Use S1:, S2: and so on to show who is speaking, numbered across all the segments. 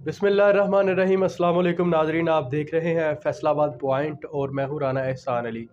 S1: बिस्मिल्लाहिर्रहमानिर्रहीम। अस्सलाम वालेकुम नाज़रीन, आप देख रहे हैं फैसलाबाद पॉइंट और मैं हूँ राना एहसान अली।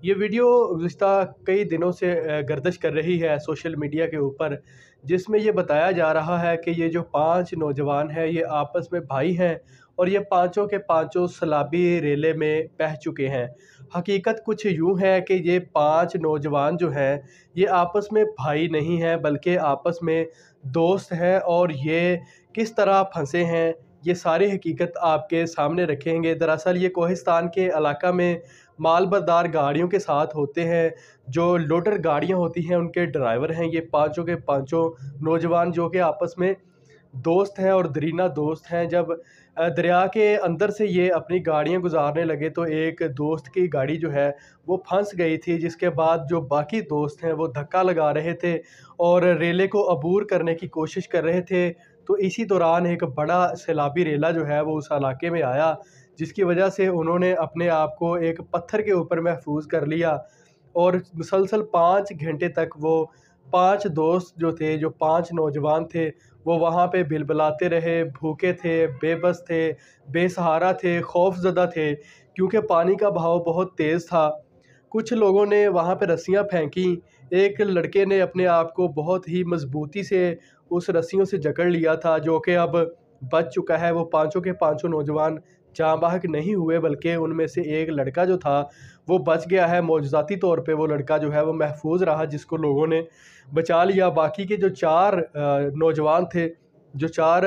S1: ये वीडियो गुज़िश्ता कई दिनों से गर्दिश कर रही है सोशल मीडिया के ऊपर, जिसमें ये बताया जा रहा है कि ये जो 5 नौजवान हैं ये आपस में भाई हैं और ये पाँचों के पाँचों सैलाबी रेले में बह चुके हैं। हकीकत कुछ यूँ है कि ये 5 नौजवान जो हैं ये आपस में भाई नहीं हैं बल्कि आपस में दोस्त हैं, और ये किस तरह फंसे हैं ये सारी हकीकत आपके सामने रखेंगे। दरअसल ये कोहिस्तान के इलाका में माल बरदार गाड़ियों के साथ होते हैं, जो लोडर गाड़ियां होती हैं उनके ड्राइवर हैं ये पांचों के पांचों नौजवान, जो कि आपस में दोस्त हैं और दरीना दोस्त हैं। जब दरिया के अंदर से ये अपनी गाड़ियां गुजारने लगे तो एक दोस्त की गाड़ी जो है वो फंस गई थी, जिसके बाद जो बाकी दोस्त हैं वो धक्का लगा रहे थे और रेले को अबूर करने की कोशिश कर रहे थे। तो इसी दौरान एक बड़ा सैलाबी रेला जो है वो उस इलाके में आया, जिसकी वजह से उन्होंने अपने आप को एक पत्थर के ऊपर महफूज कर लिया और मुसलसल 5 घंटे तक वो 5 दोस्त जो थे, जो 5 नौजवान थे, वो वहाँ पे बिलबिलाते रहे, भूखे थे, बेबस थे, बेसहारा थे, खौफज़दा थे, क्योंकि पानी का बहाव बहुत तेज़ था। कुछ लोगों ने वहाँ पे रस्सियाँ फेंकी, एक लड़के ने अपने आप को बहुत ही मज़बूती से उस रस्सियों से जकड़ लिया था, जो कि अब बच चुका है। वो पाँचों के पाँचों नौजवान जाँ बहक नहीं हुए, बल्कि उनमें से एक लड़का जो था वो बच गया है। मौजज़ाती तौर पे वो लड़का जो है वो महफूज रहा, जिसको लोगों ने बचा लिया। बाकी के जो 4 नौजवान थे, जो 4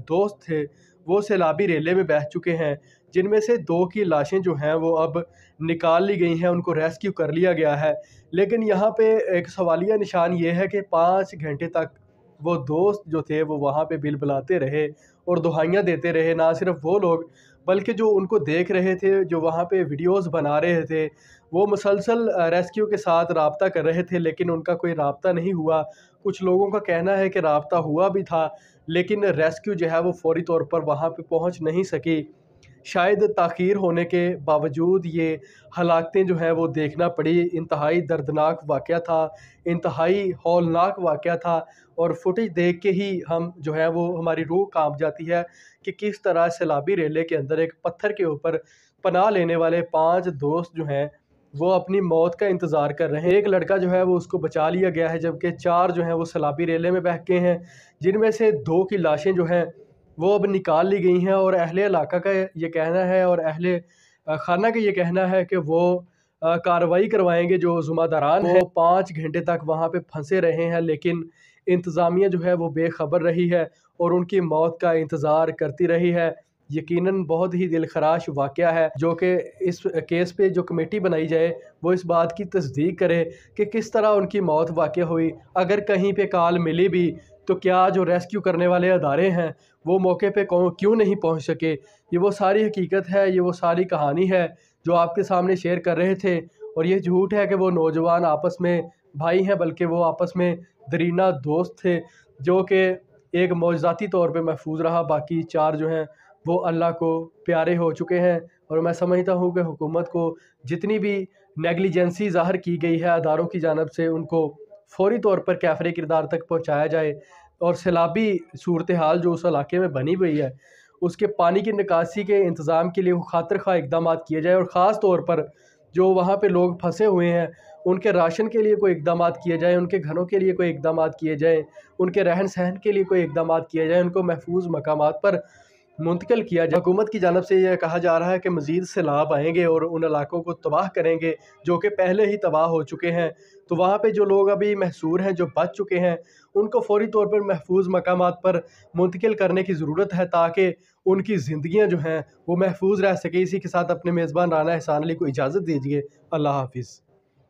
S1: दोस्त थे, वो सैलाबी रेले में बह चुके हैं, जिनमें से 2 की लाशें जो हैं वो अब निकाल ली गई हैं, उनको रेस्क्यू कर लिया गया है। लेकिन यहाँ पे एक सवालिया निशान ये है कि 5 घंटे तक वो दोस्त जो थे वो वहाँ पे बिलबिलाते रहे और दुहाइयाँ देते रहे। ना सिर्फ वो लोग बल्कि जो उनको देख रहे थे, जो वहाँ पे वीडियोज़ बना रहे थे, वो मुसलसल रेस्क्यू के साथ राब्ता कर रहे थे, लेकिन उनका कोई राब्ता नहीं हुआ। कुछ लोगों का कहना है कि राब्ता हुआ भी था, लेकिन रेस्क्यू जो है वो फ़ौरी तौर पर वहाँ पे पहुँच नहीं सकी। शायद ताख़ीर होने के बावजूद ये हलाकतें जो हैं वो देखना पड़ी। इंतहाई दर्दनाक वाक़या था, इंतहाई हौलनाक वाक़या था, और फुटेज देख के ही हम जो है वो हमारी रूह कांप जाती है कि किस तरह सैलाबी रेले के अंदर एक पत्थर के ऊपर पनाह लेने वाले 5 दोस्त जो हैं वो अपनी मौत का इंतज़ार कर रहे हैं। एक लड़का जो है वो उसको बचा लिया गया है, जबकि 4 जो हैं वो सैलाबी रेले में बह गए हैं, जिनमें से 2 की लाशें जो हैं वो अब निकाल ली गई हैं। और अहले इलाका का ये कहना है और अहले खाना का ये कहना है कि वो कार्रवाई करवाएंगे। जो ज़िम्मेदारान हैं वो 5 घंटे तक वहाँ पे फंसे रहे हैं, लेकिन इंतज़ामिया जो है वो बेखबर रही है और उनकी मौत का इंतज़ार करती रही है। यकीनन बहुत ही दिलखराश वाक़या है, जो कि इस केस पे जो कमेटी बनाई जाए वो इस बात की तस्दीक करे कि किस तरह उनकी मौत वाक़या हुई। अगर कहीं पे कॉल मिली भी तो क्या जो रेस्क्यू करने वाले अदारे हैं वो मौके पे क्यों नहीं पहुंच सके। ये वो सारी हकीकत है, ये वो सारी कहानी है जो आपके सामने शेयर कर रहे थे। और ये झूठ है कि वो नौजवान आपस में भाई हैं, बल्कि वो आपस में दरीना दोस्त थे, जो कि एक मौजज़ाती तौर पे महफूज रहा। बाकी 4 जो हैं वो अल्लाह को प्यारे हो चुके हैं। और मैं समझता हूँ कि हुकूमत को जितनी भी नेगलिजेंसी ज़ाहिर की गई है अदारों की जानब से, उनको फ़ौरी तौर पर कैफ़रे किरदार तक पहुँचाया जाए, और सैलाबी सूरत हाल जो उस इलाके में बनी हुई है उसके पानी की निकासी के इंतज़ाम के लिए खातिर खा इकदाम किए जाए। और ख़ास तौर पर जो वहाँ पे लोग फंसे हुए हैं उनके राशन के लिए कोई इकदाम किए जाए, उनके घरों के लिए कोई इकदाम किए जाए, उनके रहन सहन के लिए कोई इकदाम किए जाए, उनको महफूज मकामात पर मुंतकिल किया जाए। हुकूमत की जानब से यह कहा जा रहा है कि मज़ीद सैलाब आएंगे और उन इलाकों को तबाह करेंगे जो कि पहले ही तबाह हो चुके हैं। तो वहाँ पे जो लोग अभी महसूर हैं, जो बच चुके हैं, उनको फ़ौरी तौर पर महफूज मकामात पर मुंतकिल करने की ज़रूरत है, ताकि उनकी ज़िंदगियाँ जो हैं वो महफूज रह सके। इसी के साथ अपने मेज़बान राना एहसान अली को इजाज़त दीजिए। अल्लाह हाफ़िज़।